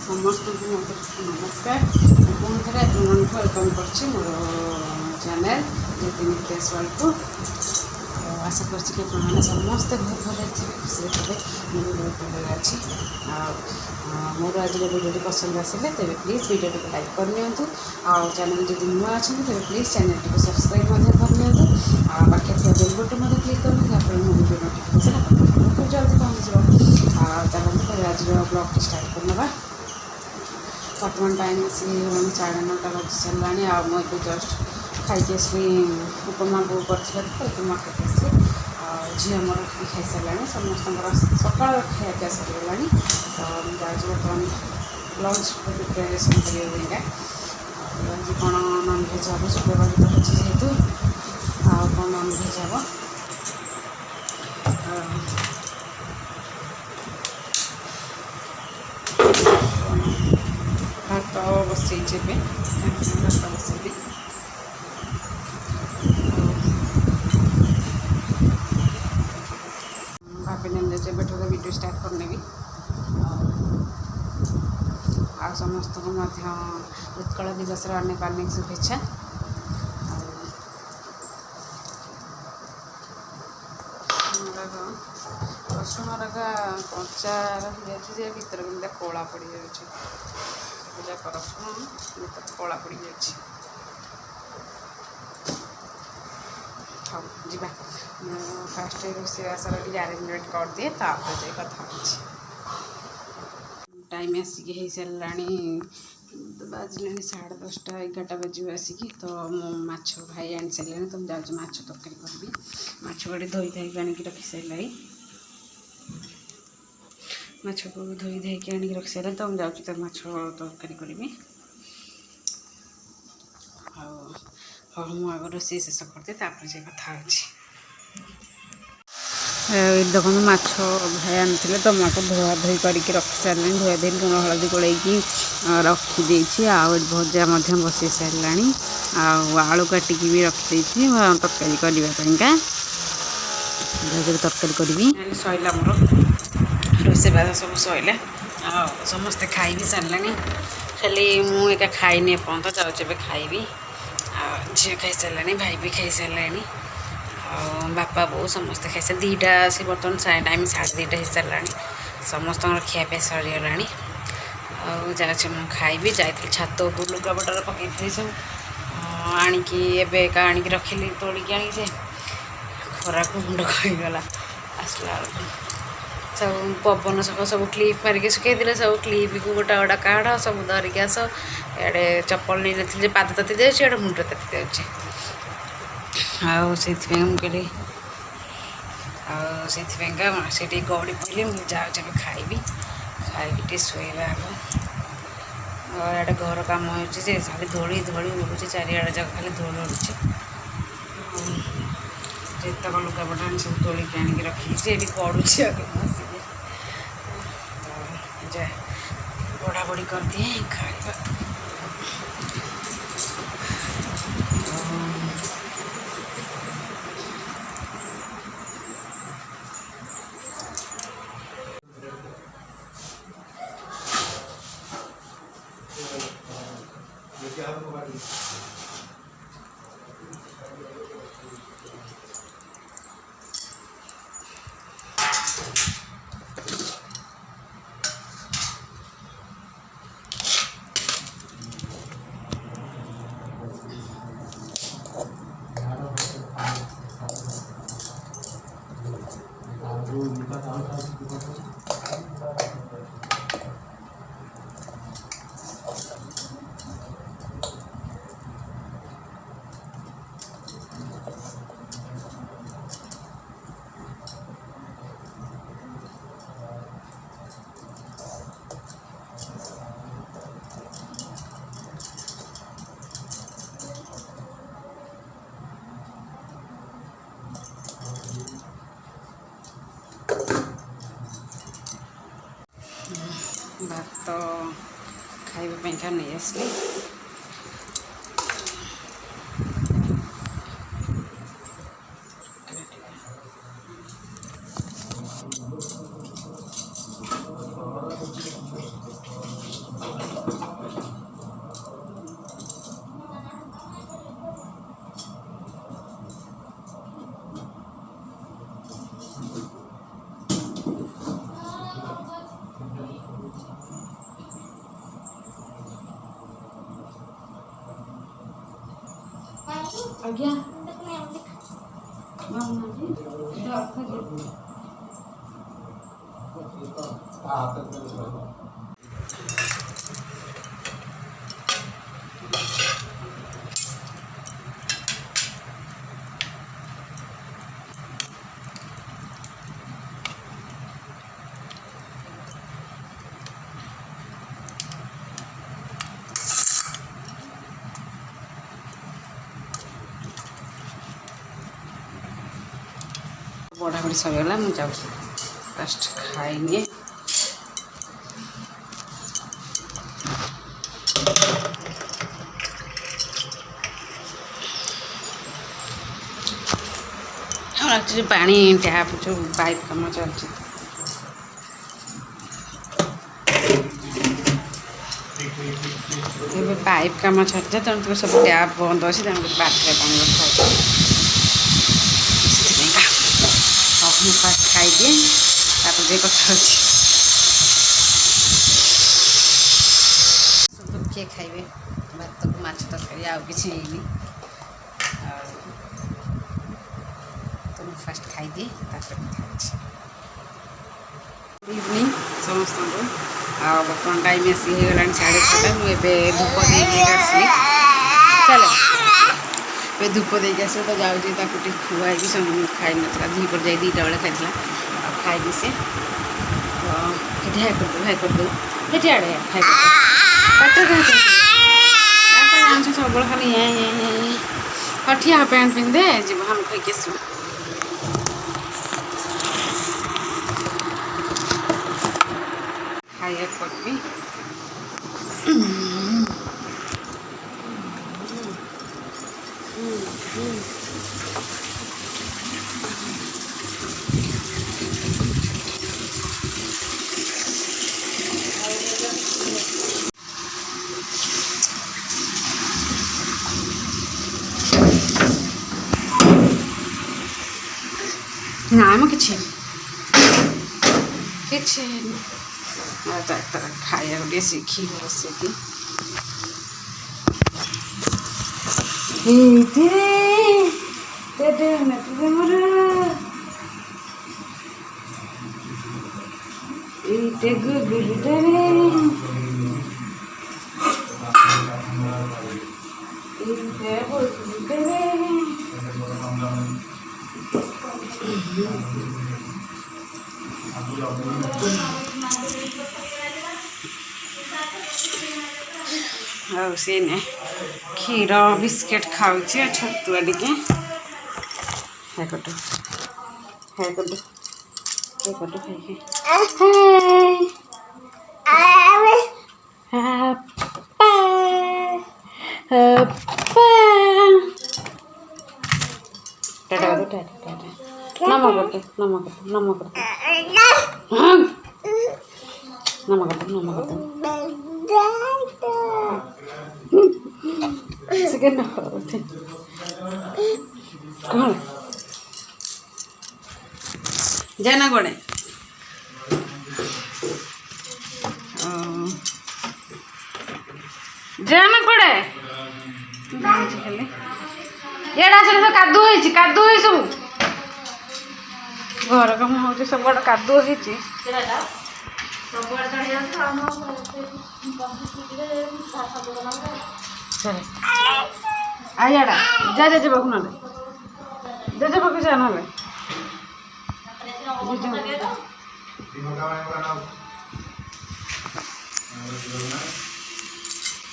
समस्त नमस्कार पुणी थे आपको वेलकम कर मोर चैनल ज्योतिनित्य को आशा कर समस्ते बहुत भल खुशी थे मुझे बहुत भल अच्छी मोर आज भिडियो पसंद आसिले तेज प्लीज भिडियो को लाइक करनी चैनल जब नुआ अच्छा तेज प्लीज चैनल को सब्सक्राइब करनी पाखे थी बेल बटन क्लिक करेंगे जहाँफल मो भिडियो नोटिफिकेसन खूब जल्दी पहुँच चलते तेज आज ब्लॉग स्टार्ट करना बर्तमान टाइम आसी 9:30 बजी सारे मुझे जस्ट खाई आसली उपमा बो कर उपमा खाई आसली झील मोर खाई सारा समस्त सका खाया सरीगला तो जाऊँ बर्तमान लंच प्रिपेरेसन करा आज कौन ननभेज हम शुक्रवार तो अच्छी जेहतु कौन ननभेज हम भात बसई भात बसई भाभी जब वीडियो स्टार्ट करने भी आ समस्त को उत्कल दिवस अनेक अनेक शुभेच्छा रसुण रखा कंचा रही जाए भर के कला पड़ जाक रसुण भर कला पड़ जा हाँ जी फास्ट रोषेईबासर अरेंजमेंट कर दिए तापर कथा टाइम आसिक हो सारा बाजला 10:30 11 बजे आसिक तो माछ भाई आनी सारे तो मुझे माछ तरकारी करी माछ गाड़ी धोई धाई आनिक रखी सारा माछ को धोई धाई आनिक रखी सारे तो मुझे तो माछ तरकारी करी हाँ मुझे आग रोषे शेष करदे तापर कथा देखो माछ भाई आनी तो को धुआ धुई करके रखी सारे धुआ धुई लुण हलदी गोल रखीदे भजा बसई सारा आलू काटिक भी रखीदे तरकारी करने तरकारी करी सैला मोर रोषेईबास सब सैला समस्ते खाई भी सारे खाली मुझे खाईनी एपर्त जाऊे खाइबी झील खाई सारे भाई भी खाई सारे बापा बो समस्ते खाई सारे 2टा से बर्तमान टाइम 2:30 हो सारा समस्त खियापी सरीगला जाऊँ मुझे खाइबी जाइए छात उपर लुगापटर पकई सब आणिकी एवं आणिक रखिली तोलिकी आनी खरा को मुंड खाईगला आसला सब पवन सक सब क्लिप मारिक सुखे सब क्लिप को गोटा गोटा काढ़ सब धरिक आस इे चप्पल नहीं नी पाद ताती जाए मुंड ताती जाऊँगी से गड़ी पड़े मुझे जाऊँ खाइबी खाई शोवा आग इे घर कम हो खाली धूली धूली उड़ू चारिड़े जगह खाली धूल उड़ू जितक लुगापटा सब तोलिक आनिक रखी ये पड़ुची आगे जा बड़ा बड़ी कर दिए खाइबा भात खाइबा नहीं आसली ଆଜ୍ଞା ପଢ଼ାପଢ଼ି ସରିଗଲା। ମୁଁ ଯାଉଛି ଫାଷ୍ଟ ଖାଇନିଏ। ଆମର ଆକ୍ଚୁଆଲି ପାଣି ଟ୍ୟାପ୍ ଯେଉଁ ପାଇପ୍ କାମ ଚାଲିଛି। ଏବେ ପାଇପ୍ କାମ ଚାଲିଛି ତେଣୁ ସବୁ ଟ୍ୟାପ୍ ବନ୍ଦ ଅଛି, ତେଣୁ ବାଲ୍ଟିରେ ପାଣି ରଖାହେଇଛି। ସେଥିପାଇଁକା ମୁଁ ଫାଷ୍ଟ ଖାଇଦିଏ, ତାପରେ ଯାଇ କଥା ହେଉଛି। କିଏ ଖାଇବେ ଭାତକୁ ମାଛ ତରକାରୀ, ଆଉ କିଛି ହେଇନି। ଆଉ ତ ମୁଁ ଫାଷ୍ଟ ଖାଇଦିଏ, ତାପରେ କଥା ହେଉଛି। ଗୁଡ଼୍ ଇଭିନିଂ ସମସ୍ତଙ୍କୁ। ଆଉ ବର୍ତ୍ତମାନ ଟାଇମ୍ ଆସିକି ହେଇଗଲାଣି 6:30। ମୁଁ ଏବେ ଧୂପ ଦେଇକି ଆସିଲି। ଚାଲ ଏବେ ଧୂପ ଦେଇକି ଆସିବ ତ ଯାଉଛି, ତାକୁ ଟିକେ ଖୁଆଇକି ଖାଇନଥିଲା। ଦ୍ୱିପହରେ ଯାଇ 2ଟା ବେଳେ ଖାଇଥିଲା, ଆଉ ଖାଇବି ସେ। ତ ସେଠି ହାଇ କରିଦେବୁ ସେଠି ଆଡ଼େ ହାଇ କରିଦେବୁ ଜାଣିଛ ସବୁବେଳେ ଖାଲି ହଁ ଠିଆ ପ୍ୟାଣ୍ଟ ପିନ୍ଧେ ଯିବ ଆମେ ଖାଇକି ଆସିବୁ। ଖାଇବା କରିବି। ନା ମ କିଛି ଖାଇବାକୁ ଟିକେ ଶିଖିବି ବସିକି। ଆଉ ସେ କ୍ଷୀର ବିସ୍କେଟ୍ ଖାଉଛି, ଛତୁଆ ଟିକେ ଖାଇକି जाना गोड़े जाना गोड़े एड़ा सब कादू सब घर कम हो सब कादू आइड़ा जा जेजे पाक ना जेजे पाक जा ना